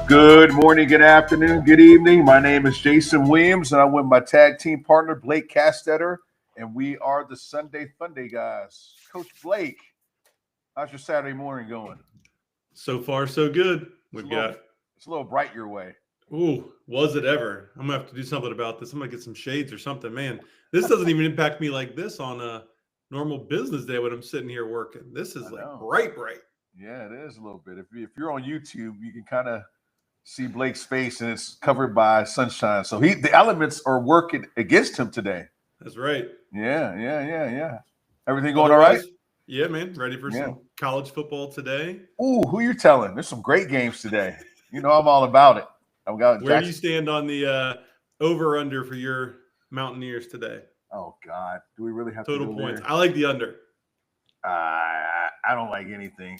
Good morning, good afternoon, good evening. My name is Jason Williams, and I'm with my tag team partner, Blake Castetter, and we are the Sunday Funday guys. Coach Blake, how's your Saturday morning going? So far, so good. It's We've a little, got, it's a little bright your way. was it ever? I'm going to have to do something about this. I'm going to get some shades or something. Man, this doesn't even impact me like this on a normal business day when I'm sitting here working. This is I like know. bright, bright. Yeah, it is a little bit. If you're on YouTube, you can kind of see Blake's face, and it's covered by sunshine. So the elements are working against him today. That's right. Yeah. Everything going all right? Otherwise, yeah, man. Ready for Yeah. some college football today? Ooh, who you telling? There's some great games today. You know I'm all about it. I've got Where do you stand on the over-under for your Mountaineers today? Oh God, do we really have Total to go points. there? I like the under. I don't like anything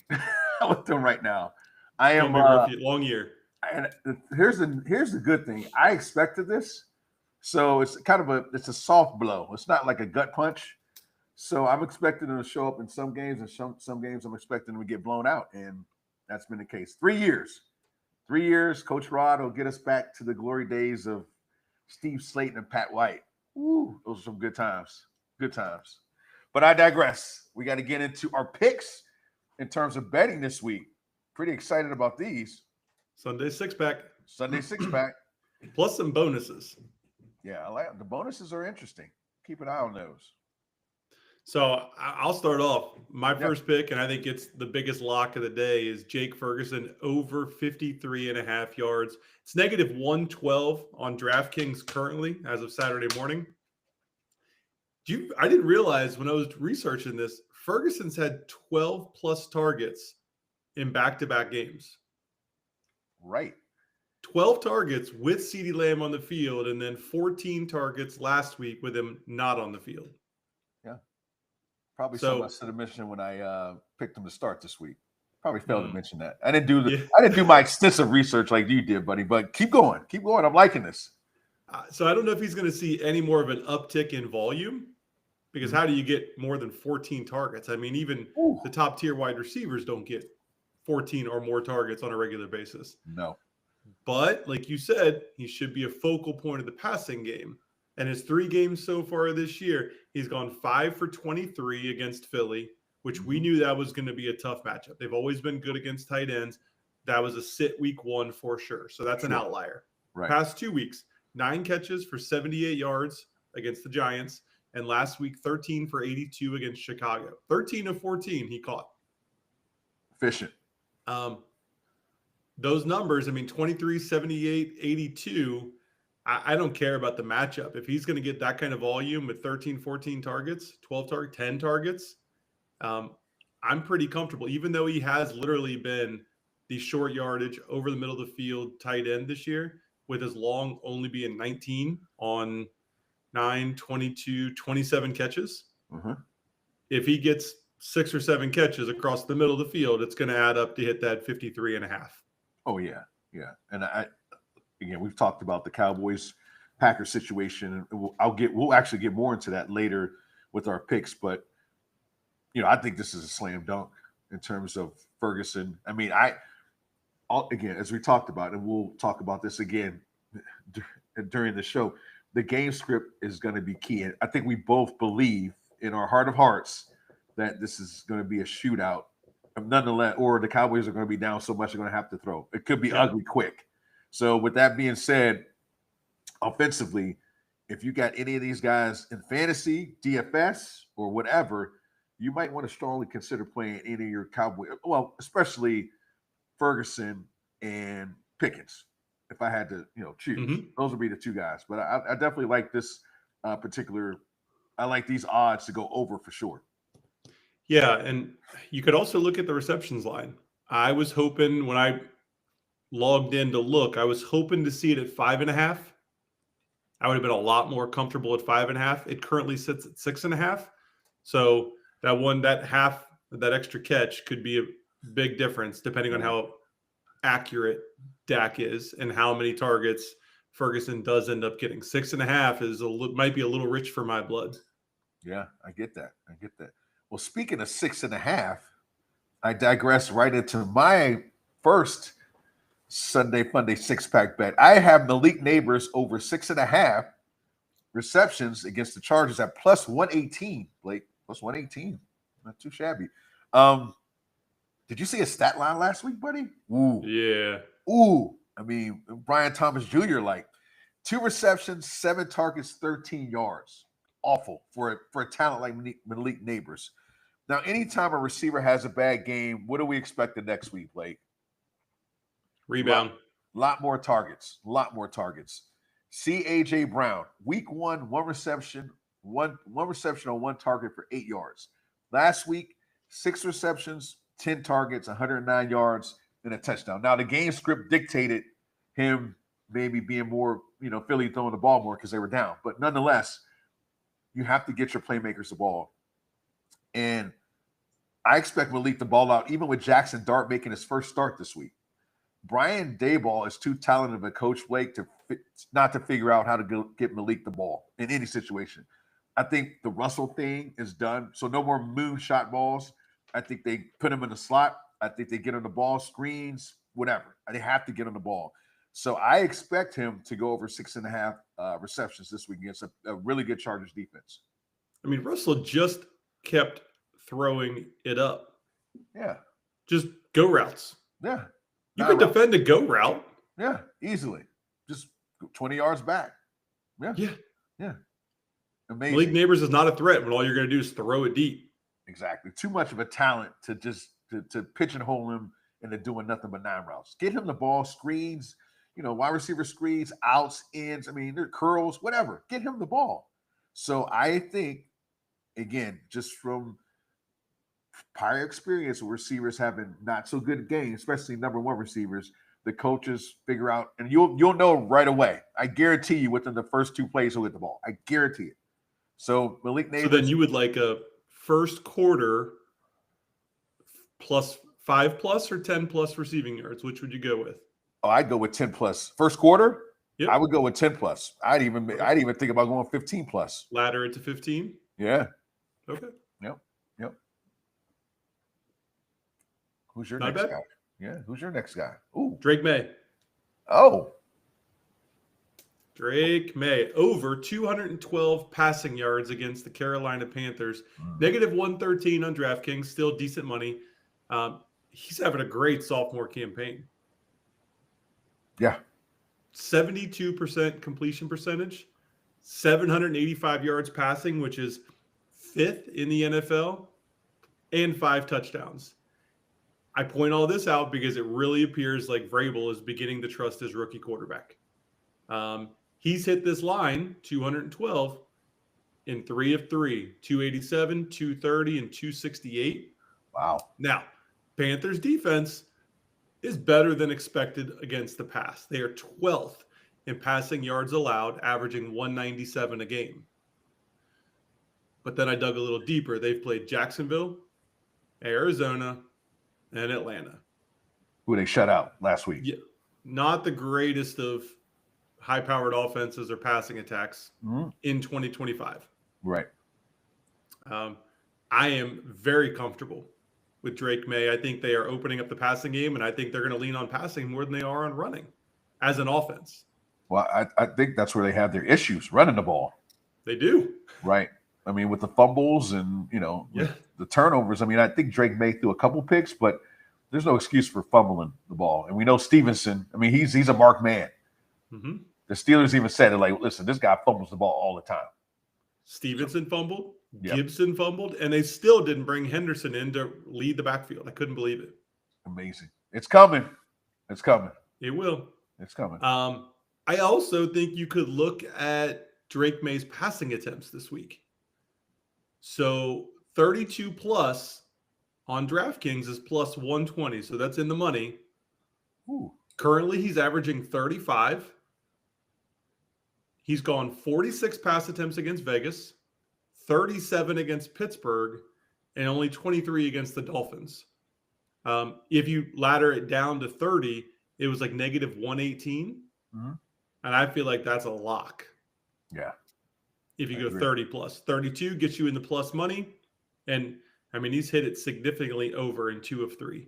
with them right now. I It's am. gonna be a long year. And here's the good thing. I expected this, so it's kind of a soft blow. It's not like a gut punch. So I'm expecting them to show up in some games, and some games I'm expecting them to get blown out, and that's been the case. 3 years, 3 years. Coach Rod will get us back to the glory days of Steve Slayton and Pat White. Ooh, those are some good times. Good times. But I digress. We got to get into our picks in terms of betting this week. Pretty excited about these. Sunday six-pack. Sunday six-pack. Plus some bonuses. Yeah, I like the bonuses are interesting. Keep an eye on those. So I'll start off. My first pick, and I think it's the biggest lock of the day, is Jake Ferguson over 53.5 yards. It's negative 112 on DraftKings currently as of Saturday morning. I didn't realize when I was researching this, Ferguson's had 12 plus targets in back-to-back games. Right. 12 targets with CeeDee Lamb on the field, and then 14 targets last week with him not on the field. Yeah. Probably something I should have mentioned when I picked him to start this week. Probably failed to mention that. I didn't do my extensive research like you did, buddy. But keep going. Keep going. I'm liking this. So I don't know if he's going to see any more of an uptick in volume, because how do you get more than 14 targets? I mean, even the top tier wide receivers don't get 14 or more targets on a regular basis. No. But like you said, he should be a focal point of the passing game. And his 3 games so far this year, he's gone 5 for 23 against Philly, which we knew that was going to be a tough matchup. They've always been good against tight ends. That was a sit week 1 for sure. So that's an outlier. Right. Past 2 weeks, 9 catches for 78 yards against the Giants. And last week, 13 for 82 against Chicago. 13 of 14 he caught. Efficient. Those numbers, I mean, 23, 78, 82, I don't care about the matchup. If he's going to get that kind of volume with 13, 14 targets, 12 targets, 10 targets, I'm pretty comfortable, even though he has literally been the short yardage over the middle of the field tight end this year, with his long only being 19 on 9, 22, 27 catches. If he gets 6 or 7 catches across the middle of the field, it's going to add up to hit that 53.5. Oh, yeah. And again, we've talked about the Cowboys Packers situation. We'll actually get more into that later with our picks, but I think this is a slam dunk in terms of Ferguson. I mean, again, as we talked about, and we'll talk about this again during the show, the game script is going to be key. And I think we both believe in our heart of hearts that this is going to be a shootout. Nonetheless, or the Cowboys are going to be down so much they're going to have to throw. It could be ugly quick. So with that being said, offensively, if you got any of these guys in fantasy, DFS, or whatever, you might want to strongly consider playing any of your Cowboy. Well, especially Ferguson and Pickens. If I had to, choose, those would be the 2 guys. But I definitely like this particular. I like these odds to go over for sure. Yeah, and you could also look at the receptions line. I was hoping when I logged in to look, I was hoping to see it at 5.5. I would have been a lot more comfortable at 5.5. It currently sits at 6.5. So that extra catch could be a big difference depending on how accurate Dak is and how many targets Ferguson does end up getting. 6.5 might be a little rich for my blood. Yeah, I get that. Well, speaking of 6.5, I digress right into my first Sunday Funday 6-pack bet. I have Malik Neighbors over 6.5 receptions against the Chargers at plus 118. Blake, plus 118. Not too shabby. Did you see a stat line last week, buddy? Ooh. Yeah. Ooh. I mean, Brian Thomas Jr., like 2 receptions, 7 targets, 13 yards. Awful for a talent like Malik Neighbors. Now, anytime a receiver has a bad game, what do we expect the next week, Blake? Rebound. Lot more targets. See AJ Brown, week 1, 1 reception, one reception on 1 target for 8 yards. Last week, 6 receptions, 10 targets, 109 yards, and a touchdown. Now, the game script dictated him maybe being more, Philly throwing the ball more because they were down. But nonetheless, you have to get your playmakers the ball. And I expect Malik to ball out, even with Jackson Dart making his first start this week. Brian Daboll is too talented of a coach, Blake, not to figure out how to get Malik the ball in any situation. I think the Russell thing is done. So no more moonshot balls. I think they put him in the slot. I think they get on the ball, screens, whatever. They have to get on the ball. So I expect him to go over 6.5 receptions this week against a really good Chargers defense. I mean, Russell just kept throwing it up. Yeah. Just go routes. Yeah. You could defend a go route. Yeah, easily. Just 20 yards back. Yeah. Amazing. Malik Neighbors is not a threat when all you're going to do is throw it deep. Exactly. Too much of a talent to just to pigeonhole him into doing nothing but 9 routes. Get him the ball, screens, wide receiver screens, outs, ends. I mean, they're curls, whatever. Get him the ball. So I think, again, just from prior experience with receivers having not so good games, especially number 1 receivers, the coaches figure out, and you'll know right away. I guarantee you within the first 2 plays he'll get the ball. I guarantee it. So Malik Neighbors. So then you would like a first quarter plus 5+ or 10+ receiving yards. Which would you go with? Oh, I'd go with 10+. First quarter? Yep. I would go with 10+. I'd even think about going 15+. Ladder it to 15? Yeah. Okay. Yep. Who's your Not next bad. guy? Yeah. Who's your next guy? Ooh. Drake May. Oh. Drake May over 212 passing yards against the Carolina Panthers. Negative 113 on DraftKings. Still decent money. He's having a great sophomore campaign. Yeah. 72% completion percentage. 785 yards passing, which is 5th in the NFL. And 5 touchdowns. I point all this out because it really appears like Vrabel is beginning to trust his rookie quarterback. He's hit this line, 212, in 3 of 3, 287, 230, and 268. Wow. Now, Panthers defense is better than expected against the pass. They are 12th in passing yards allowed, averaging 197 a game. But then I dug a little deeper. They've played Jacksonville, Arizona, and Atlanta. Who they shut out last week. Yeah, not the greatest of high-powered offenses or passing attacks in 2025. Right. I am very comfortable with Drake May. I think they are opening up the passing game, and I think they're going to lean on passing more than they are on running as an offense. Well, I think that's where they have their issues, running the ball. They do. Right. I mean, with the fumbles and, the turnovers, I mean, I think Drake May threw a couple picks, but there's no excuse for fumbling the ball. And we know Stevenson, I mean, he's a marked man. Mm-hmm. The Steelers even said it, like, listen, this guy fumbles the ball all the time. Stevenson fumbled, Yep. Gibson fumbled, and they still didn't bring Henderson in to lead the backfield. I couldn't believe it. Amazing. It's coming. It's coming. It will. It's coming. I also think you could look at Drake May's passing attempts this week. So 32 plus on DraftKings is plus 120. So that's in the money. Ooh. Currently, he's averaging 35. He's gone 46 pass attempts against Vegas, 37 against Pittsburgh, and only 23 against the Dolphins. If you ladder it down to 30, it was like negative 118. Mm-hmm. And I feel like that's a lock. Yeah. If you go 30 plus. 32 gets you in the plus money. And I mean, he's hit it significantly over in 2 of 3.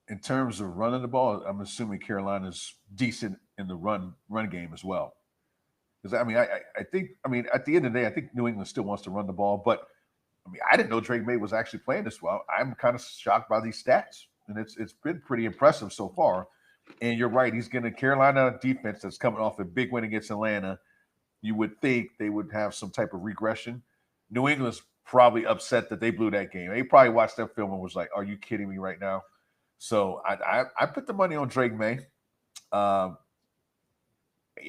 in terms of running the ball, I'm assuming Carolina's decent in the run game as well. Because I think at the end of the day, I think New England still wants to run the ball, but I didn't know Drake May was actually playing this well. I'm kind of shocked by these stats, and it's been pretty impressive so far. And you're right, he's getting a Carolina defense that's coming off a big win against Atlanta. You would think they would have some type of regression. New England's probably upset that they blew that game. They probably watched that film and was like, "Are you kidding me right now?" So I put the money on Drake May. Yeah,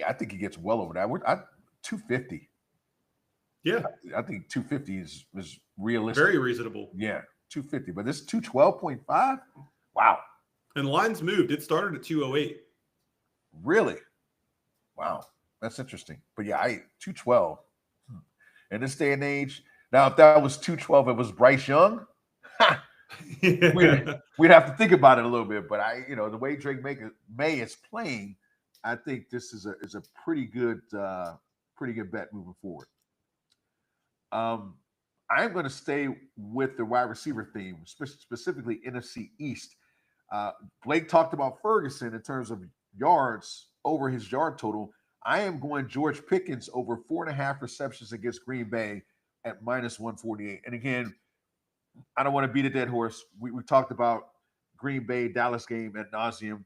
I think he gets well over that. 250. Yeah, I think 250 is realistic. very reasonable. Yeah, 250. But this 212.5. Wow. And lines moved. It started at 208. Really? Wow. That's interesting. But yeah, 212. In this day and age, now if that was 212, it was Bryce Young. We'd have to think about it a little bit. But the way Drake May is playing, I think this is a pretty good bet moving forward. I'm going to stay with the wide receiver theme, specifically NFC East. Blake talked about Ferguson in terms of yards over his yard total. I am going George Pickens over 4.5 receptions against Green Bay at minus 148. And again, I don't want to beat a dead horse. We talked about Green Bay Dallas game ad nauseum.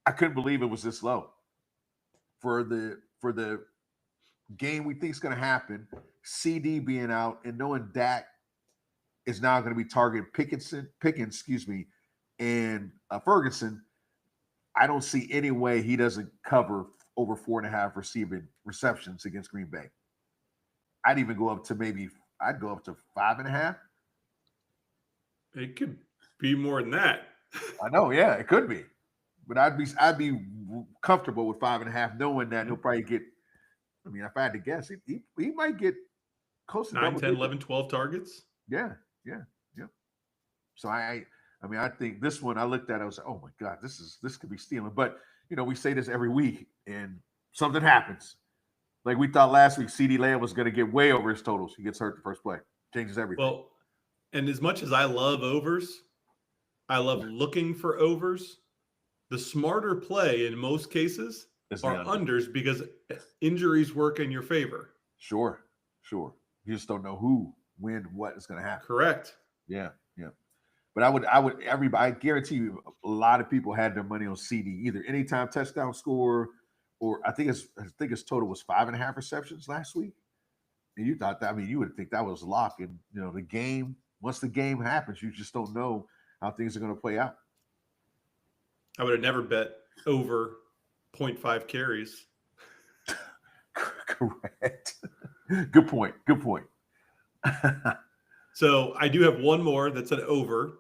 I couldn't believe it was this low for the game we think is going to happen. CD being out and knowing Dak is now going to be targeting Pickens, and Ferguson. I don't see any way he doesn't cover over 4.5 receptions against Green Bay. I'd even go up to 5.5. It could be more than that. I know, yeah, it could be. But I'd be comfortable with 5.5, knowing that he'll probably get. If I had to guess, he might get close to 9, 10, 11, 12 targets. Yeah. So I think this one I looked at, I was like, oh my God, this could be stealing. But we say this every week, and something happens. Like we thought last week, CeeDee Lamb was going to get way over his totals. He gets hurt the first play, changes everything. Well, and as much as I love overs, I love looking for overs. The smarter play in most cases are unders because injuries work in your favor. Sure. You just don't know who, when, what is going to happen. Correct. Yeah. But I guarantee you a lot of people had their money on CD, either anytime touchdown score, or I think his total was 5.5 receptions last week. And you thought that, you would think that was locked. And the game, once the game happens, you just don't know how things are going to play out. I would have never bet over 0.5 carries. Correct. Good point. So I do have one more that's an over,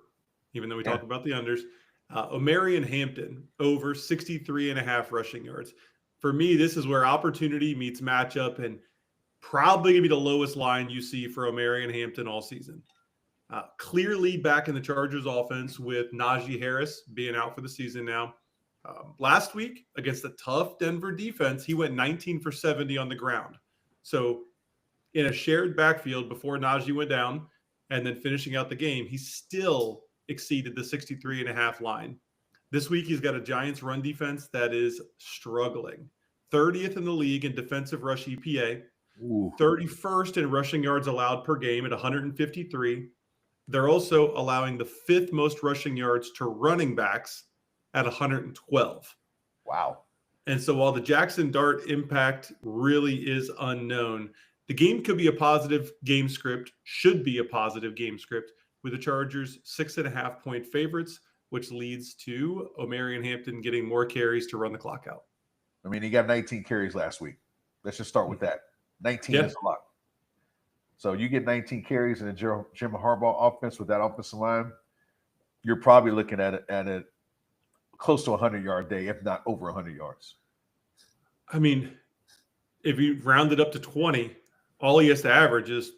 even though we talk about the unders. Omarion Hampton, over 63.5 rushing yards. For me, this is where opportunity meets matchup, and probably going to be the lowest line you see for Omarion Hampton all season. Clearly back in the Chargers offense with Najee Harris being out for the season now. Last week against the tough Denver defense, he went 19 for 70 on the ground. So in a shared backfield before Najee went down and then finishing out the game, he still exceeded the 63.5 line. This week, he's got a Giants run defense that is struggling. 30th in the league in defensive rush EPA. Ooh. 31st in rushing yards allowed per game at 153. They're also allowing the 5th most rushing yards to running backs at 112. Wow. And so while the Jackson Dart impact really is unknown, the game could be a positive game script, should be a positive game script, with the Chargers 6.5-point favorites, which leads to Omarion Hampton getting more carries to run the clock out. He got 19 carries last week. Let's just start with that. 19 is a lot. So you get 19 carries in a Jim Harbaugh offense with that offensive line, you're probably looking at it close to 100-yard day, if not over 100 yards. If you round it up to 20, all he has to average is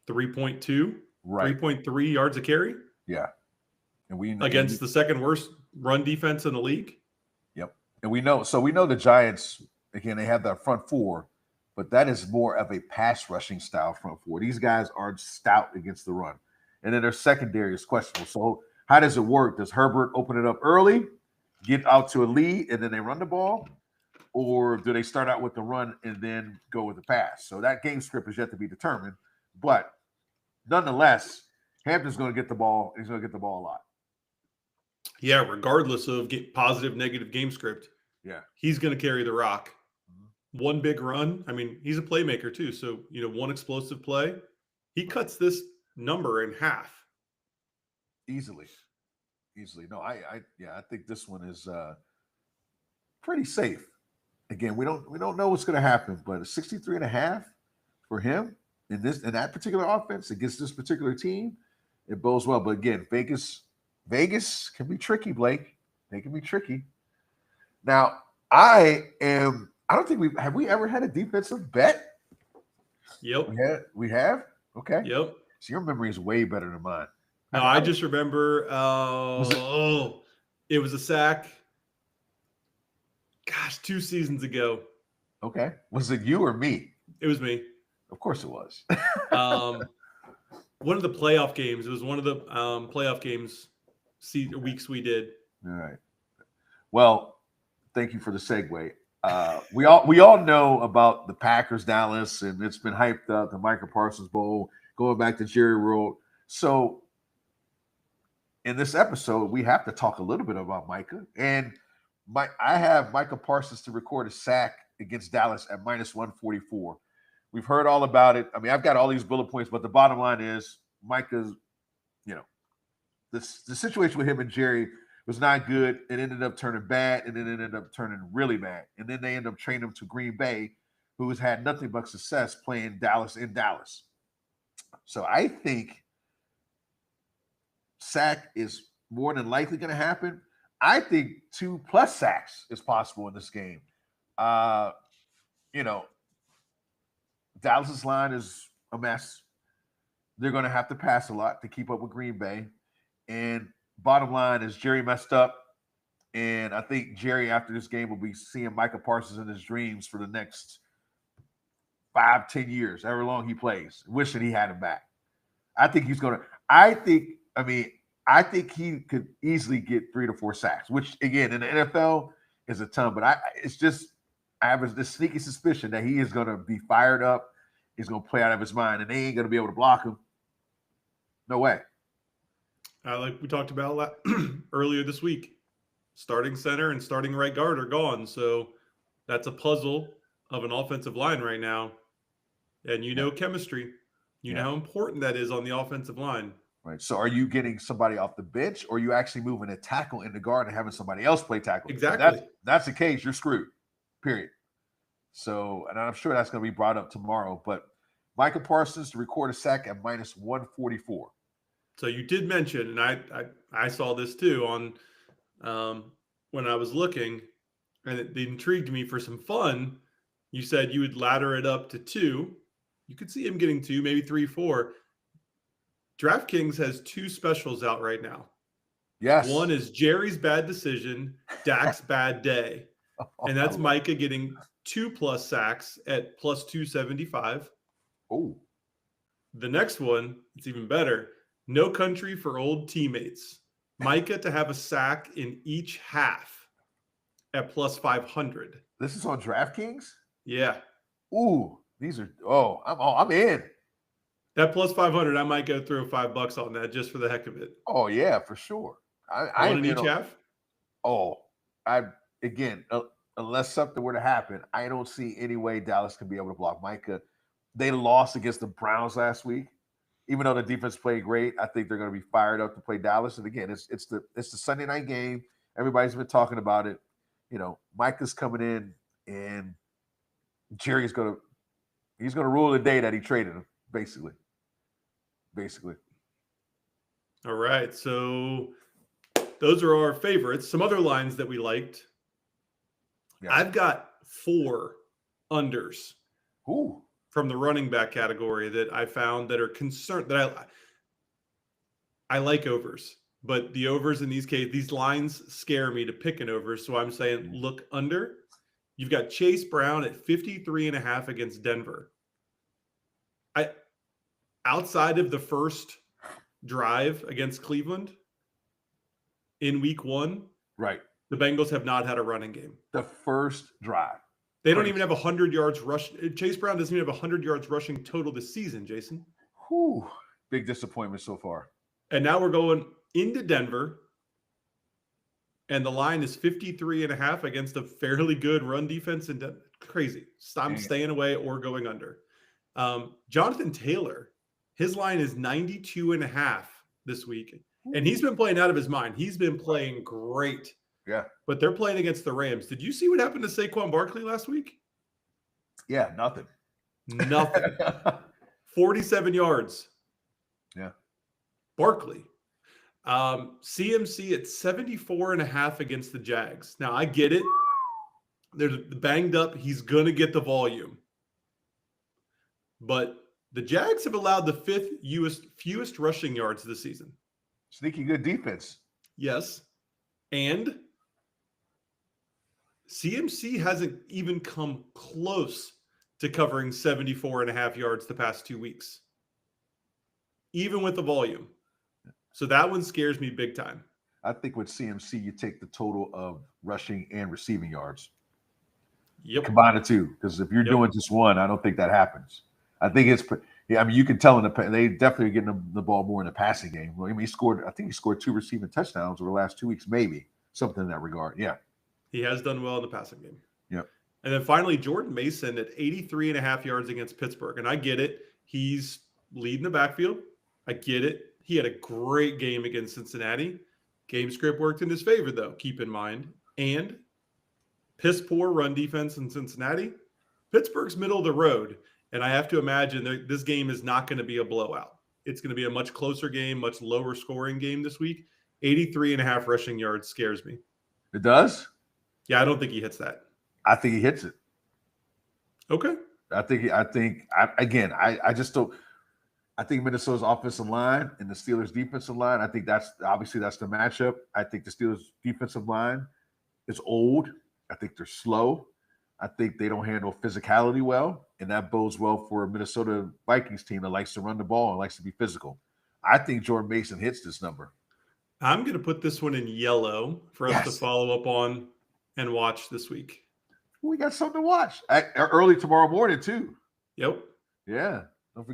3.2, right. 3.3 yards a carry. Yeah. And against the second worst run defense in the league. Yep. And we know the Giants, again, they have that front four, but that is more of a pass rushing style front four. These guys are stout against the run. And then their secondary is questionable. So How does it work? Does Herbert open it up early, get out to a lead, and then they run the ball? Or do they start out with the run and then go with the pass? So that game script is yet to be determined. But nonetheless, Hampton's going to get the ball. He's going to get the ball a lot. Yeah, regardless of positive, negative game script. Yeah. He's going to carry the rock. One big run. I mean, he's a playmaker too. So, one explosive play. He cuts this number in half. Easily. No, I think this one is pretty safe. Again, we don't know what's going to happen, but a 63.5 for him in that particular offense against this particular team, it bodes well. But again, Vegas can be tricky, Blake. They can be tricky. Now, I don't think we ever had a defensive bet? Yep. We have? Okay. Yep. So your memory is way better than mine. No, I just remember it was a sack. Gosh, 2 seasons ago. Okay. Was it you or me? It was me. Of course it was. One of the playoff games. It was one of the playoff games weeks we did. All right. Well, thank you for the segue. We all know about the Packers Dallas, and it's been hyped up, the Micah Parsons Bowl, going back to Jerry World. So in this episode, we have to talk a little bit about Micah. And I have Micah Parsons to record a sack against Dallas at -144. We've heard all about it. I mean, I've got all these bullet points, but the bottom line is Micah's, the situation with him and Jerry was not good. It ended up turning bad, and then it ended up turning really bad. And then they ended up trading him to Green Bay, who has had nothing but success playing Dallas in Dallas. So I think sack is more than likely going to happen. I think 2+ sacks is possible in this game. Dallas's line is a mess. They're going to have to pass a lot to keep up with Green Bay. And bottom line is Jerry messed up. And I think Jerry, after this game, will be seeing Micah Parsons in his dreams for the next 5-10 years, however long he plays, wishing he had him back. I think he's going to – I think he could easily get 3 to 4 sacks, which, again, in the NFL is a ton. But I have this sneaky suspicion that he is going to be fired up. He's going to play out of his mind, and they ain't going to be able to block him. No way. Like we talked about earlier this week, starting center and starting right guard are gone. So that's a puzzle of an offensive line right now. And chemistry. You know how important that is on the offensive line. Right. So are you getting somebody off the bench, or are you actually moving a tackle in the guard and having somebody else play tackle? Exactly. That's the case. You're screwed. Period. So, and I'm sure that's going to be brought up tomorrow. But Micah Parsons to record a sack at -144. So you did mention, and I saw this too on when I was looking, and it intrigued me for some fun. You said you would ladder it up to 2. You could see him getting 2, maybe 3, 4. DraftKings has 2 specials out right now. Yes. One is Jerry's bad decision, Dak's bad day. And that's Micah getting 2+ sacks at +275. Oh. The next one, it's even better. No country for old teammates. Micah to have a sack in each half at +500. This is on DraftKings? Yeah. Ooh, these are I'm in. That +500, I might go throw $5 on that just for the heck of it. Oh yeah, for sure. I One in each half? Unless something were to happen, I don't see any way Dallas can be able to block Micah. They lost against the Browns last week. Even though the defense played great, I think they're going to be fired up to play Dallas. And again, it's the Sunday night game. Everybody's been talking about it. Micah's coming in, and Jerry's going to rule the day that he traded him, basically. All right. So those are our favorites. Some other lines that we liked. Yes. I've got 4 unders. Ooh. From the running back category that I found that are concerned that I like overs, but the overs in these lines scare me to pick an over. So I'm saying look under. You've got Chase Brown at 53.5 against Denver. Outside of the first drive against Cleveland, in week 1, Right. the Bengals have not had a running game. The first drive. They don't even have 100 yards rush. Chase Brown doesn't even have 100 yards rushing total this season, Jason. Whew. Big disappointment so far. And now we're going into Denver, and the line is 53.5 against a fairly good run defense. And crazy. I'm staying away or going under. Jonathan Taylor, his line is 92.5 this week. And he's been playing out of his mind. He's been playing great. Yeah. But they're playing against the Rams. Did you see what happened to Saquon Barkley last week? Yeah, nothing. Nothing. 47 yards. Yeah. Barkley. CMC at 74.5 against the Jags. Now, I get it. They're banged up. He's going to get the volume. But the Jags have allowed the 5th fewest rushing yards this season. Sneaky good defense. Yes. And CMC hasn't even come close to covering 74.5 yards the past 2 weeks, even with the volume. So that one scares me big time. I think with CMC, you take the total of rushing and receiving yards. Yep. Combine the two. Because if you're doing just one, I don't think that happens. I think it's – I mean, you can tell they definitely are getting the ball more in the passing game. I mean, he scored 2 receiving touchdowns over the last 2 weeks, maybe. Something in that regard. Yeah. He has done well in the passing game. Yep. And then finally, Jordan Mason at 83.5 yards against Pittsburgh. And I get it. He's leading the backfield. I get it. He had a great game against Cincinnati. Game script worked in his favor, though, keep in mind. And piss poor run defense in Cincinnati. Pittsburgh's middle of the road. And I have to imagine this game is not going to be a blowout. It's going to be a much closer game, much lower scoring game this week. 83.5 rushing yards scares me. It does? Yeah, I don't think he hits that. I think he hits it. Okay. I think just don't. I think Minnesota's offensive line and the Steelers' defensive line, I think that's the matchup. I think the Steelers' defensive line is old. I think they're slow. I think they don't handle physicality well, and that bodes well for a Minnesota Vikings team that likes to run the ball and likes to be physical. I think Jordan Mason hits this number. I'm going to put this one in yellow for us to follow up on and watch this week. We got something to watch early tomorrow morning too. Yep. Yeah. Don't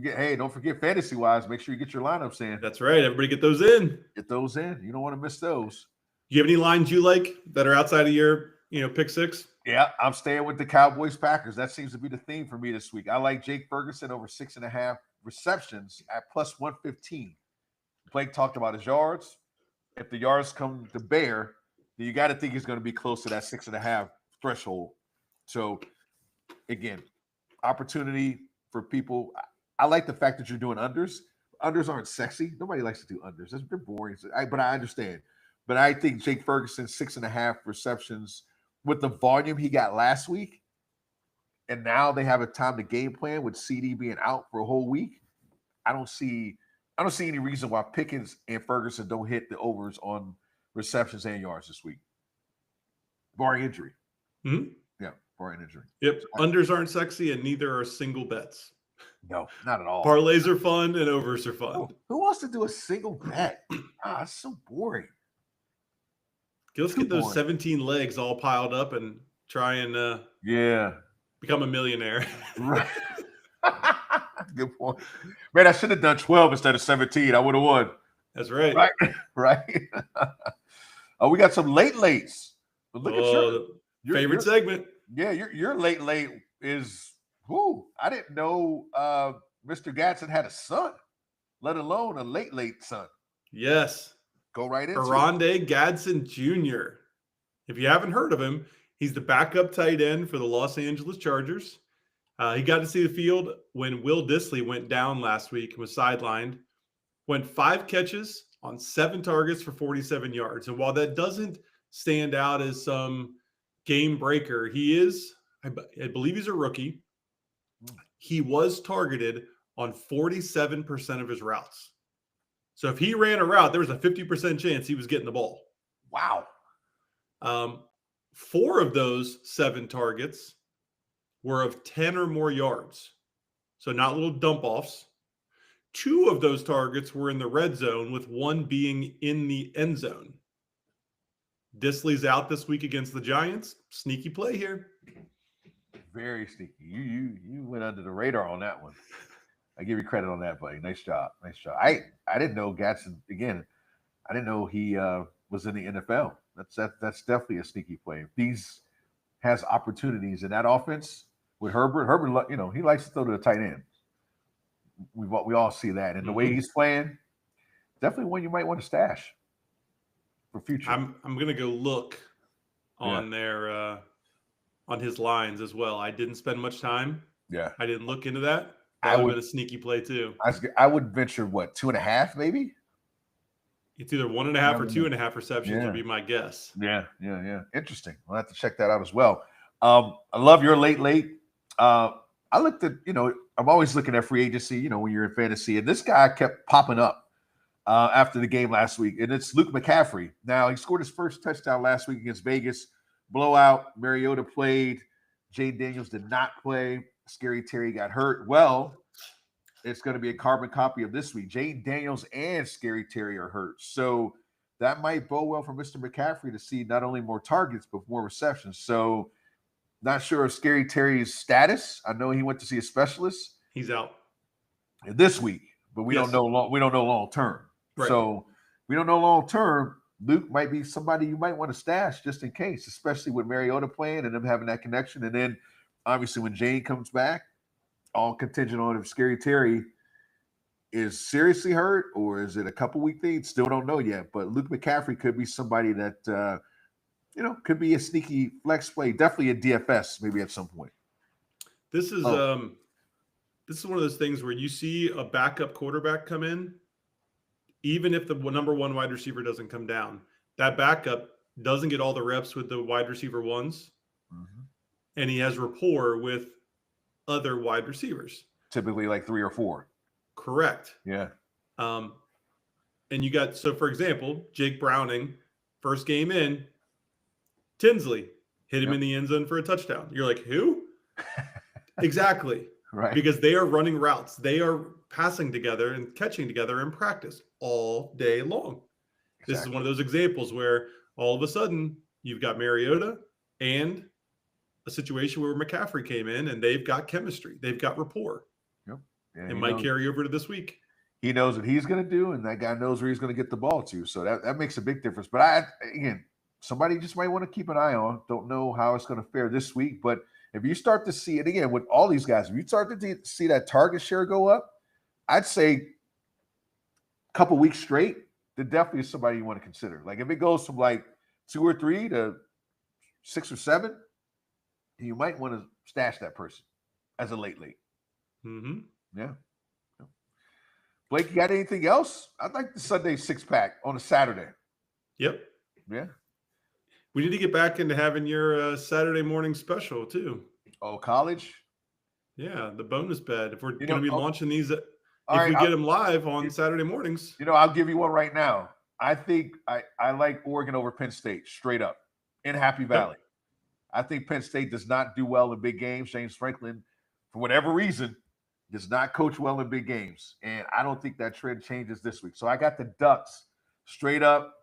forget fantasy-wise, make sure you get your lineups in. That's right. Everybody get those in. Get those in. You don't want to miss those. Do you have any lines you like that are outside of your, pick six? Yeah, I'm staying with the Cowboys-Packers. That seems to be the theme for me this week. I like Jake Ferguson over 6.5 receptions at plus 115. Blake talked about his yards. If the yards come to bear, then you got to think he's going to be close to that 6.5 threshold. So, again, opportunity for people. I like the fact that you're doing unders. Unders aren't sexy. Nobody likes to do unders. They're boring. But I understand. But I think Jake Ferguson, 6.5 receptions with the volume he got last week, and now they have a time to game plan with CD being out for a whole week. I don't see any reason why Pickens and Ferguson don't hit the overs on receptions and yards this week, barring injury. Mm-hmm. Yeah, barring injury. Yep. Unders aren't sexy, and neither are single bets. No, not at all. Parlays are fun, and overs are fun. Who wants to do a single bet? It's so boring. Let's get those 17 legs all piled up and try and become a millionaire. Right. Good point. Man, I should have done 12 instead of 17. I would have won. That's right. Right. We got some lates. But look at your favorite segment. Yeah, your late is I didn't know Mr. Gatson had a son, let alone a late son. Yes. Go right into Oronde Gadsden Jr. If you haven't heard of him, he's the backup tight end for the Los Angeles Chargers. He got to see the field when Will Dissly went down last week and was sidelined. Went 5 catches on 7 targets for 47 yards. And while that doesn't stand out as some game breaker, he is, I believe he's a rookie. He was targeted on 47% of his routes. So if he ran a route, there was a 50% chance he was getting the ball. Wow. 4 of those 7 targets were of 10 or more yards. So not little dump offs. 2 of those targets were in the red zone, with 1 being in the end zone. Disley's out this week against the Giants. Sneaky play here. Very sneaky. You went under the radar on that one. I give you credit on that, buddy. Nice job. Nice job. I didn't know Gatson again. I didn't know he was in the NFL. That's definitely a sneaky play. If he's has opportunities in that offense with Herbert. Herbert, he likes to throw to the tight end. We all see that, and the way he's playing, definitely one you might want to stash for future. I'm gonna go look on their on his lines as well. I didn't spend much time. Yeah, I didn't look into that. That would have been a sneaky play too. I would venture 2.5 maybe. It's either 1.5 or 2.5 receptions would be my guess. Yeah. Interesting. We'll have to check that out as well. I love your late. I looked at, I'm always looking at free agency, when you're in fantasy, and this guy kept popping up after the game last week, and it's Luke McCaffrey. Now, he scored his first touchdown last week against Vegas. Blowout. Mariota played. Jay Daniels did not play. Scary Terry got hurt. Well, it's going to be a carbon copy of this week. Jay Daniels and Scary Terry are hurt. So that might bode well for Mr. McCaffrey to see not only more targets, but more receptions. So not sure of Scary Terry's status. I know he went to see a specialist. He's out this week, but we don't know long term. Right. So we don't know long term. Luke might be somebody you might want to stash just in case, especially with Mariota playing and them having that connection. And then obviously when Jane comes back, all contingent on if Scary Terry is seriously hurt or is it a couple week thing? Still don't know yet. But Luke McCaffrey could be somebody that could be a sneaky flex play. Definitely a DFS maybe at some point. This is one of those things where you see a backup quarterback come in, even if the number one wide receiver doesn't come down, that backup doesn't get all the reps with the wide receiver ones, and he has rapport with other wide receivers. Typically like 3 or 4. Correct. Yeah. And you got, so for example, Jake Browning, first game in, Tinsley hit him in the end zone for a touchdown. You're like, who? Exactly. Right. Because they are running routes. They are passing together and catching together in practice all day long. Exactly. This is one of those examples where all of a sudden you've got Mariota and a situation where McCaffrey came in and they've got chemistry. They've got rapport. Yep. Yeah, it might carry over to this week. He knows what he's going to do, and that guy knows where he's going to get the ball to. So that makes a big difference. But somebody just might want to keep an eye on. Don't know how it's going to fare this week. But if you start to see it again with all these guys, if you start to see that target share go up, I'd say a couple weeks straight, there definitely is somebody you want to consider. Like if it goes from like 2 or 3 to 6 or 7, you might want to stash that person as a late. Mm-hmm. Yeah. Blake, you got anything else? I'd like the Sunday 6-pack on a Saturday. Yep. Yeah. We need to get back into having your Saturday morning special too. Oh, college? Yeah, the bonus bet. If we're going to be launching these, get them live on Saturday mornings. I'll give you one right now. I think I like Oregon over Penn State straight up in Happy Valley. Yep. I think Penn State does not do well in big games. James Franklin, for whatever reason, does not coach well in big games. And I don't think that trend changes this week. So I got the Ducks straight up,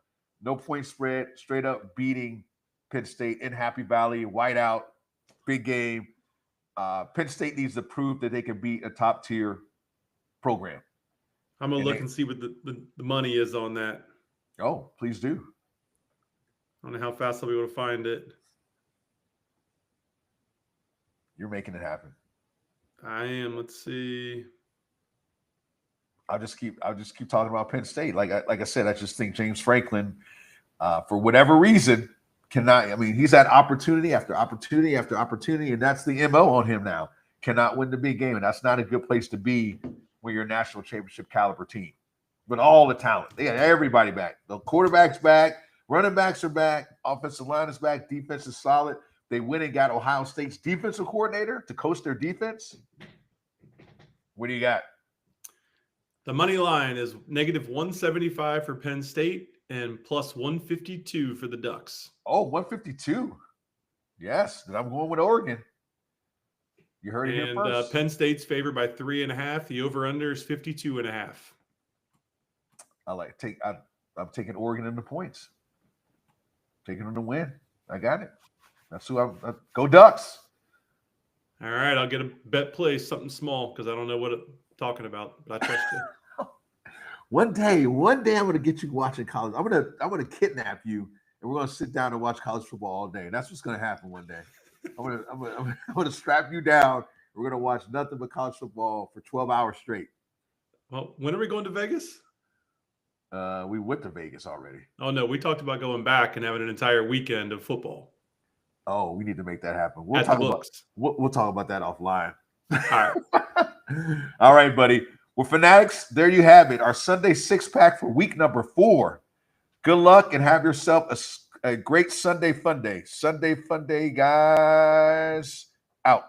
no point spread, straight up beating Penn State in Happy Valley, whiteout, big game. Penn State needs to prove that they can beat a top-tier program. I'm going to look and see what the money is on that. Oh, please do. I don't know how fast I'll be able to find it. You're making it happen. I am. Let's see. I'll just keep talking about Penn State. Like I said, I just think James Franklin, for whatever reason, cannot. I mean, he's had opportunity after opportunity after opportunity, and that's the MO on him now. Cannot win the big game, and that's not a good place to be when you're a national championship caliber team. But all the talent, they got everybody back. The quarterback's back, running backs are back, offensive line is back, defense is solid. They went and got Ohio State's defensive coordinator to coach their defense. What do you got? The money line is -175 for Penn State and +152 for the Ducks. Oh, 152. Yes, then I'm going with Oregon. You heard it here first. Penn State's favored by 3.5. The over/under is 52.5. I'm taking Oregon in the points. Taking them to win. I got it. That's who I go Ducks. All right, I'll get a bet place, something small, because I don't know what I'm talking about, but I trust you. One day I'm gonna get you watching college. I'm gonna kidnap you, and we're gonna sit down and watch college football all day. That's what's gonna happen one day. I'm gonna strap you down. We're gonna watch nothing but college football for 12 hours straight. Well, when are we going to Vegas? We went to Vegas already. Oh no, we talked about going back and having an entire weekend of football. Oh, we need to make that happen. We'll talk about that offline. All right. All right, buddy. Well, Fanatics, there you have it. Our Sunday 6-pack for week number 4. Good luck and have yourself a great Sunday fun day. Sunday fun day, guys. Out.